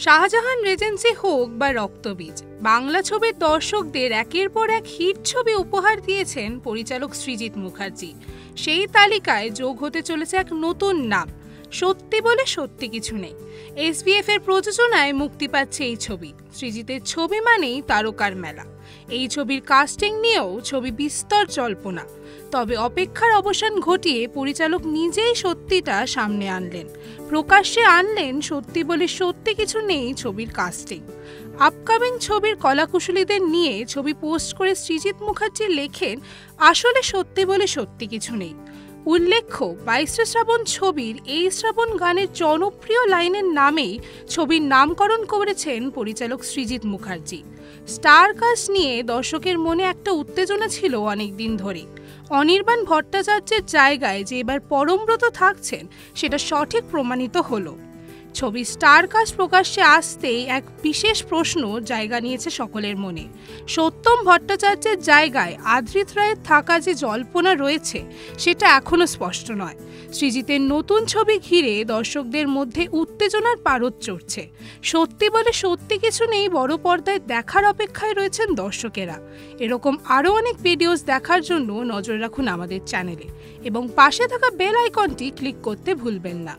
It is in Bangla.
শাহজাহান রেজেন্সি হোক বা রক্তবীজ, বাংলা ছবির দর্শকদের একের পর এক হিট ছবি উপহার দিয়েছেন পরিচালক সৃজিত মুখার্জি। সেই তালিকায় যোগ হতে চলেছে এক নতুন নাম, সত্যি বলে সত্যি কিছু নেই। এসবিএফ এর প্রযোজনায় মুক্তি পাচ্ছে এই ছবি। সৃজিতের ছবি মানেই তারকার মেলা। এই ছবির কাস্টিং নিয়েও ছবি বিস্তর জল্পনা। তবে অপেক্ষার অবসান ঘটিয়ে পরিচালক নিজেই সত্যিটা সামনে আনলেন, প্রকাশ্যে আনলেন সত্যি বলে সত্যি কিছু নেই ছবির কাস্টিং। আপকামিং ছবির কলাকুশলীদের নিয়ে ছবি পোস্ট করে সৃজিত মুখার্জি লেখেন, আসলে সত্যি বলে সত্যি কিছু নেই। উল্লেখ্য, 22 শ্রাবণ ছবির এই শ্রাবণ গানের জনপ্রিয় লাইনের নামেই ছবির নামকরণ করেছেন পরিচালক সৃজিত মুখার্জি। স্টার কাস্ট নিয়ে দর্শকের মনে একটা উত্তেজনা ছিল অনেক দিন ধরে। অনির্বাণ ভট্টাচার্যের জায়গায় যে এবার পরমব্রত থাকছেন সেটা সঠিক প্রমাণিত হলো। ছবি স্টার কাস্ট প্রকাশ্যে আসতেই এক বিশেষ প্রশ্ন জায়গা নিয়েছে সকলের মনে। সত্যম ভট্টাচার্যের জায়গায় আদ্রিত রায়ের থাকা যে জল্পনা রয়েছে সেটা এখনো স্পষ্ট নয়। সৃজিতের নতুন ছবি ঘিরে দর্শকদের মধ্যে উত্তেজনার পারদ চড়ছে। সত্যি বলে সত্যি কিছু নেই বড় পর্দায় দেখার অপেক্ষায় রয়েছেন দর্শকেরা। এরকম আরও অনেক ভিডিওস দেখার জন্য নজর রাখুন আমাদের চ্যানেলে এবং পাশে থাকা বেল আইকনটি ক্লিক করতে ভুলবেন না।